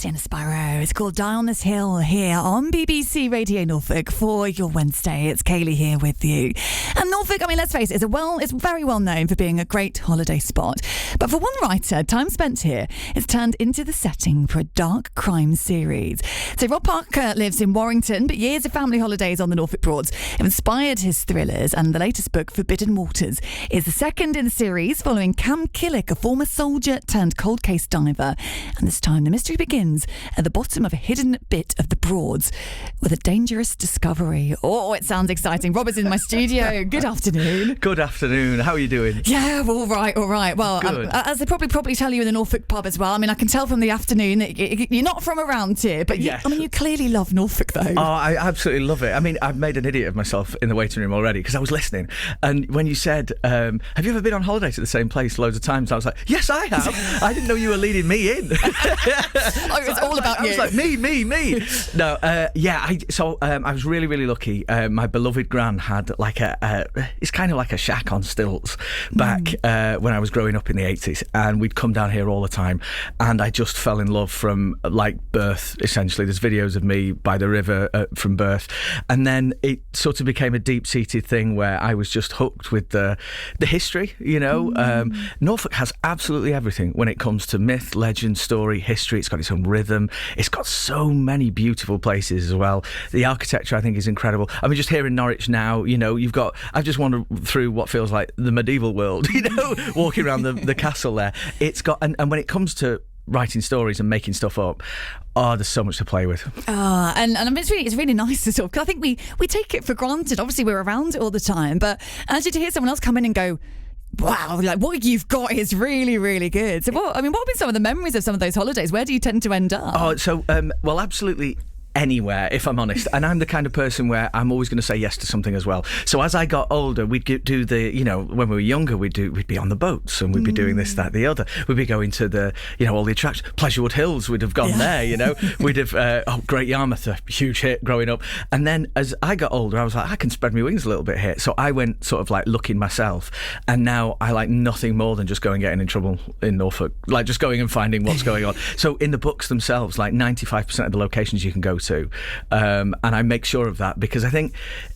Jenna Sparrow. It's called Die on This Hill here on BBC Radio Norfolk for your Wednesday. It's Kayleigh here with you. And Norfolk, I mean, let's face it, it's very well known for being a great holiday spot. But for one writer, time spent here is turned into the setting for a dark crime series. So Rob Parker lives in Warrington, but years of family holidays on the Norfolk Broads have inspired his thrillers, and the latest book, Forbidden Waters, is the second in the series following Kayleigh, a former soldier turned cold case diver. And this time the mystery begins at the bottom of a hidden bit of the Broads with a dangerous discovery. Oh, it sounds exciting. Rob is in my studio. Good afternoon. Good afternoon. How are you doing? Yeah, all right. Well, as they probably tell you in the Norfolk pub as well. I mean, I can tell from the afternoon that you're not from around here, but yes. you clearly love Norfolk though. Oh, I absolutely love it. I mean, I've made an idiot of myself in the waiting room already because I was listening. And when you said, have you ever been on holiday to the same place loads of times? I was like, yes, I have. I didn't know you were leading me in. It's all about you. I was like, me. No, I was really, really lucky. My beloved gran had like it's kind of like a shack on stilts back when I was growing up in the 80s, and we'd come down here all the time, and I just fell in love from like birth, essentially. There's videos of me by the river from birth, and then it sort of became a deep-seated thing where I was just hooked with the history, you know. Norfolk has absolutely everything when it comes to myth, legend, story, history. It's got its own rhythm. It's got so many beautiful places as well. The architecture, I think, is incredible. I mean, just here in Norwich now, you know, I've just wandered through what feels like the medieval world, you know, walking around the castle there. It's got, and when it comes to writing stories and making stuff up, there's so much to play with. And I mean, it's really nice to sort of, 'cause I think we take it for granted. Obviously, we're around it all the time, but actually to hear someone else come in and go, wow, like what you've got is really, really good. So what have been some of the memories of some of those holidays? Where do you tend to end up? Well, absolutely anywhere, if I'm honest. And I'm the kind of person where I'm always going to say yes to something as well. So as I got older, we'd do the, you know, when we were younger, we'd be on the boats and we'd be doing this, that, the other. We'd be going to the, you know, all the attractions. Pleasurewood Hills, we'd have gone there, you know. We'd have, Great Yarmouth, a huge hit growing up. And then as I got older, I was like, I can spread my wings a little bit here. So I went sort of like looking myself. And now I like nothing more than just going and getting in trouble in Norfolk. Like just going and finding what's going on. So in the books themselves, like 95% of the locations you can go to, and I make sure of that because I think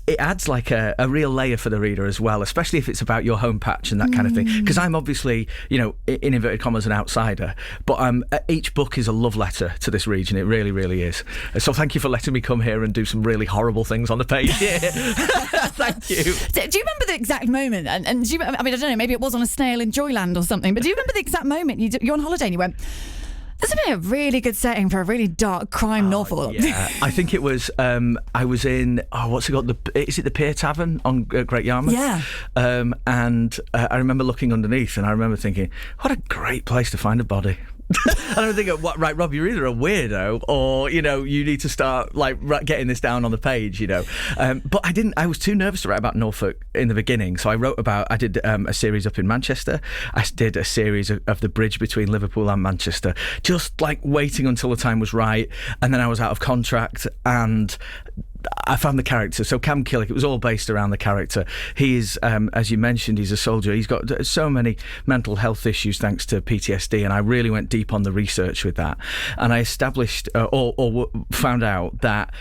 it adds like a real layer for the reader as well, especially if it's about your home patch and that kind of thing, because I'm obviously, you know, in inverted commas, an outsider, but each book is a love letter to this region. It really, really is. So thank you for letting me come here and do some really horrible things on the page. Thank you. Do you remember the exact moment? And do you, I mean, I don't know, maybe it was on a snail in Joyland or something, but do you remember the exact moment you're on holiday and you went, this would be a really good setting for a really dark crime novel. Yeah, I think it was. I was in. What's it called? Is it the Pier Tavern on Great Yarmouth? Yeah. And I remember looking underneath, and I remember thinking, what a great place to find a body. I don't think, right, Rob, you're either a weirdo or, you know, you need to start like getting this down on the page, you know. But I was too nervous to write about Norfolk in the beginning. So I did a series up in Manchester. I did a series of the bridge between Liverpool and Manchester, just like waiting until the time was right. And then I was out of contract and I found the character. So Kayleigh, it was all based around the character. He is, as you mentioned, he's a soldier. He's got so many mental health issues thanks to PTSD, and I really went deep on the research with that. And I established or found out that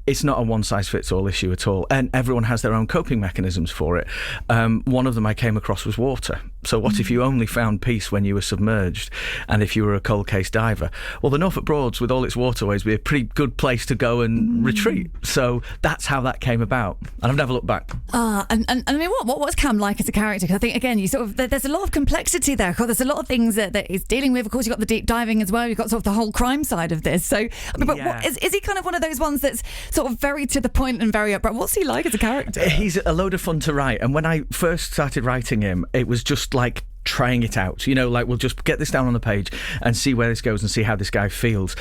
it's not a one-size-fits-all issue at all, and everyone has their own coping mechanisms for it. One of them I came across was water. So what if you only found peace when you were submerged, and if you were a cold case diver? Well, the Norfolk Broads, with all its waterways, would be a pretty good place to go and retreat. So that's how that came about, and I've never looked back. And I mean, what was Cam like as a character? Because I think, again, you sort of there's a lot of complexity there. There's a lot of things that he's dealing with. Of course, you've got the deep diving as well. You've got sort of the whole crime side of this. So, I mean, but is he kind of one of those ones that's sort of very to the point and very upright? What's he like as a character? He's a load of fun to write, and when I first started writing him, it was just like trying it out, you know, like we'll just get this down on the page and see where this goes and see how this guy feels.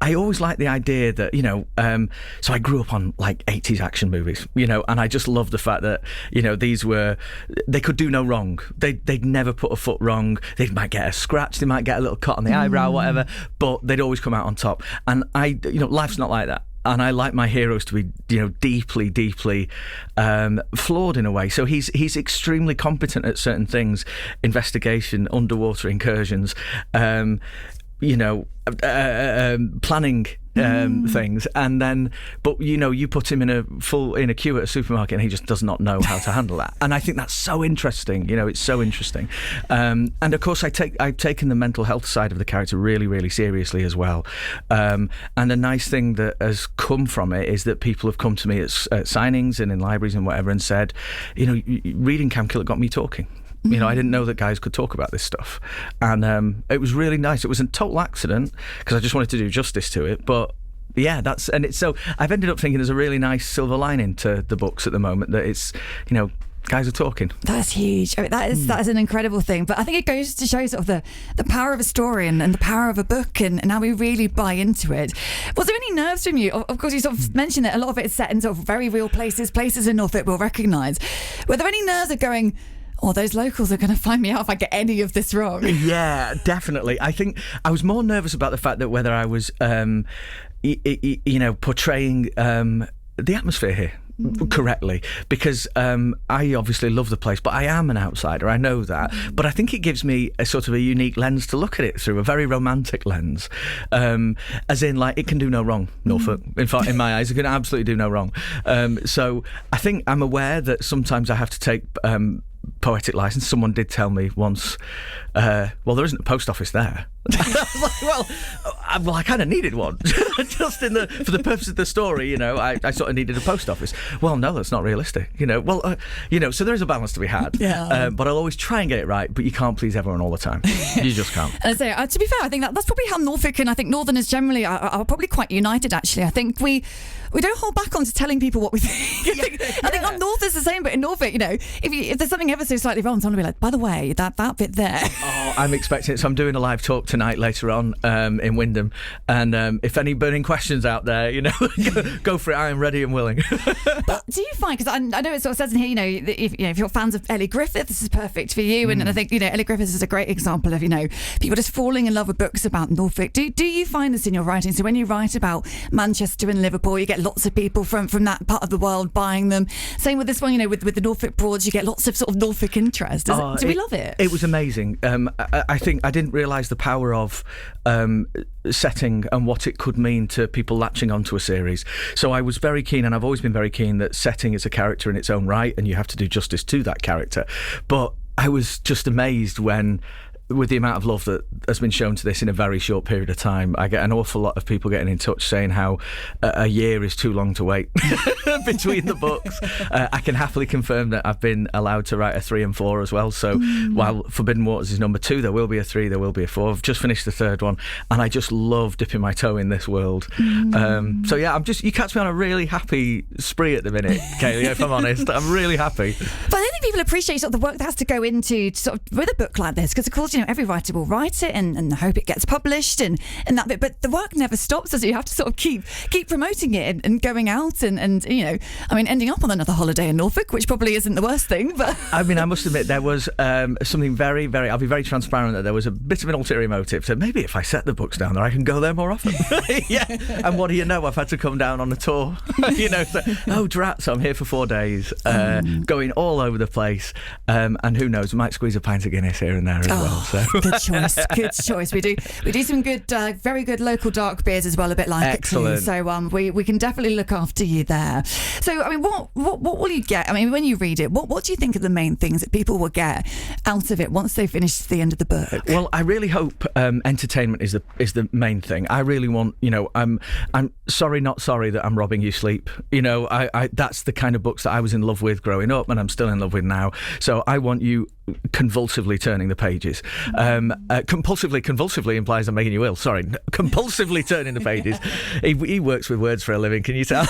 I always liked the idea that, you know, so I grew up on like 80s action movies, you know, and I just loved the fact that, you know, they could do no wrong. They'd never put a foot wrong. They might get a scratch, they might get a little cut on the eyebrow, whatever, but they'd always come out on top. And you know, life's not like that. And I like my heroes to be, you know, deeply, deeply flawed in a way. So he's extremely competent at certain things, investigation, underwater incursions. planning things, and then you put him in a queue at a supermarket and he just does not know how to handle that. And I think that's so interesting. It's so interesting. And of course I've taken the mental health side of the character really, really seriously as well. And a nice thing that has come from it is that people have come to me at signings and in libraries and whatever and said, reading Cam Killer got me talking. I didn't know that guys could talk about this stuff, and it was really nice. It was a total accident because I just wanted to do justice to it, but yeah, so I've ended up thinking there's a really nice silver lining to the books at the moment, that it's guys are talking. That's huge. I mean, that is an incredible thing. But I think it goes to show sort of the power of a story and the power of a book and how we really buy into it. Was there any nerves from you? Of course, you sort of mentioned that a lot of it is set in sort of very real places in Norfolk we'll recognise. Were there any nerves of going, those locals are going to find me out if I get any of this wrong? Yeah, definitely. I think I was more nervous about the fact that whether I was, portraying the atmosphere here correctly, because I obviously love the place, but I am an outsider. I know that, but I think it gives me a sort of a unique lens to look at it through, a very romantic lens, as in, like, it can do no wrong, Norfolk. In fact, in my eyes, it can absolutely do no wrong. So I think I'm aware that sometimes I have to take poetic license. Someone did tell me once, there isn't a post office there. I was like, I kind of needed one just for the purpose of the story. I sort of needed a post office. Well, no, that's not realistic. So there is a balance to be had. Yeah. But I'll always try and get it right. But you can't please everyone all the time. You just can't. And so, to be fair, I think that's probably how Norfolk and I think Northerners generally are probably quite united. Actually, I think we don't hold back on to telling people what we think. I think up north is the same, but in Norfolk, if there's something ever so slightly wrong, someone will be like, by the way, that bit there. Oh, I'm expecting it. So I'm doing a live talk tonight later on in Wyndham, and if any burning questions out there, go for it. I am ready and willing. But do you find, because I know it sort of says in here, if you're fans of Ellie Griffith, this is perfect for you. And I think Ellie Griffith is a great example of people just falling in love with books about Norfolk. Do you find this in your writing? So when you write about Manchester and Liverpool, you get lots of people from that part of the world buying them. Same with this one, with the Norfolk Broads, you get lots of sort of Norfolk interest. Do we love it? It was amazing. I think I didn't realise the power of setting and what it could mean to people latching onto a series. So I was very keen, and I've always been very keen, that setting is a character in its own right and you have to do justice to that character. But I was just amazed with the amount of love that has been shown to this in a very short period of time. I get an awful lot of people getting in touch saying how a year is too long to wait between the books. I can happily confirm that I've been allowed to write a 3 and 4 as well. So while Forbidden Waters is number 2, there will be a 3, there will be a 4. I've just finished the 3rd one, and I just love dipping my toe in this world. So yeah, you catch me on a really happy spree at the minute, Kayleigh, if I'm honest. I'm really happy. But I don't think people appreciate sort of the work that has to go into sort of with a book like this, because of course every writer will write it and hope it gets published and that bit, but the work never stops, does it? You have to sort of keep promoting it and going out and ending up on another holiday in Norfolk, which probably isn't the worst thing. But I must admit, there was something very, very, I'll be very transparent, that there was a bit of an ulterior motive. So maybe if I set the books down there, I can go there more often. Yeah. And what do you know? I've had to come down on a tour. Drats, I'm here for 4 days, going all over the place. And who knows, we might squeeze a pint of Guinness here and there as well. So. Good choice. We do some good, very good local dark beers as well, a bit like Excellent. It too. So we can definitely look after you there. So what will you get? When you read it, what do you think are the main things that people will get out of it once they finish the end of the book? Well, I really hope entertainment is the main thing. I really want, I'm sorry, not sorry that I'm robbing you sleep. That's the kind of books that I was in love with growing up, and I'm still in love with now. So I want you convulsively turning the pages. Convulsively implies I'm making you ill. Sorry, compulsively turning the pages. He works with words for a living, can you tell?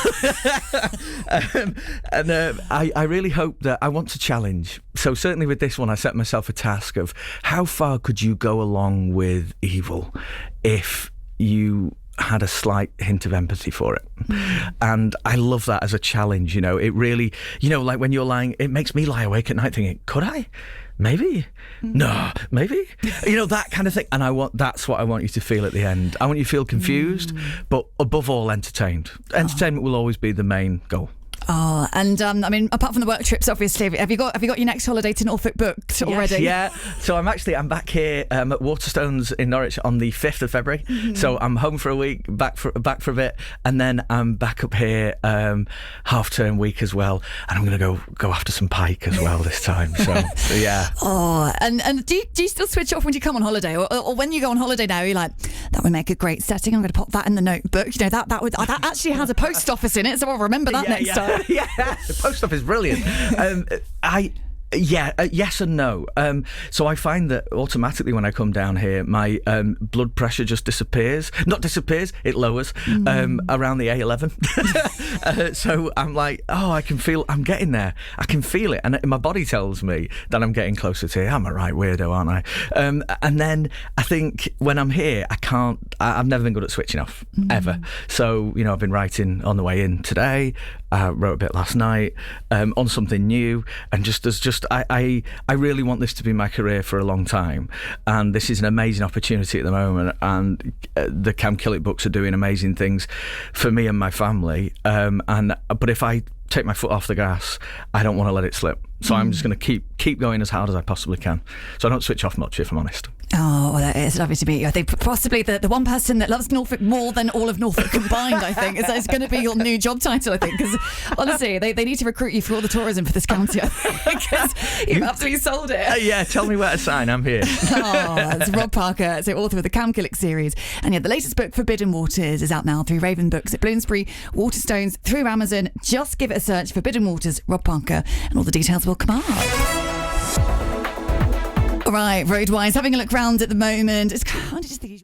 I really hope that I want to challenge. So certainly with this one, I set myself a task of how far could you go along with evil if you had a slight hint of empathy for it. And I love that as a challenge. It really, like when you're lying, it makes me lie awake at night thinking, could I? Maybe. No, maybe. That kind of thing. And that's what I want you to feel at the end. I want you to feel confused, but above all, entertained. Entertainment will always be the main goal. Oh, and I mean, apart from the work trips, obviously, have you got your next holiday to Norfolk booked already? Yeah. So I'm back here at Waterstones in Norwich on the 5th of February. Mm-hmm. So I'm home for a week, back for a bit, and then I'm back up here half-term week as well. And I'm going to go after some pike as well this time. So yeah. Oh, and do you still switch off when you come on holiday, or when you go on holiday now? You're like, that would make a great setting. I'm going to pop that in the notebook. You know, that actually has a post office in it, so I'll remember that next time. Yeah, the post office is brilliant. Yes and no. So I find that automatically when I come down here, my blood pressure just disappears. Not disappears, it lowers around the A11. So I'm like, I'm getting there. I can feel it. And my body tells me that I'm getting closer to it. I'm a right weirdo, aren't I? And then I think when I'm here, I've never been good at switching off, ever. So, I've been writing on the way in today. I wrote a bit last night on something new, and I really want this to be my career for a long time, and this is an amazing opportunity at the moment, and the Cam Kayleigh books are doing amazing things for me and my family, but if I take my foot off the gas, I don't want to let it slip, so I'm just going to keep going as hard as I possibly can, so I don't switch off much, if I'm honest. Oh, well, it's lovely to meet you. I think possibly the one person that loves Norfolk more than all of Norfolk combined, I think, is going to be your new job title, I think, because honestly, they need to recruit you for all the tourism for this county, I think, because you've absolutely sold it. Yeah, tell me where to sign, I'm here. It's Rob Parker, so author of the Cam Kayleigh series, and the latest book, Forbidden Waters, is out now through Raven Books at Bloomsbury, Waterstones, through Amazon. Just give it a search, Forbidden Waters, Rob Parker, and all the details will come up. All right, roadwise, having a look round at the moment. It's kind of just the usual.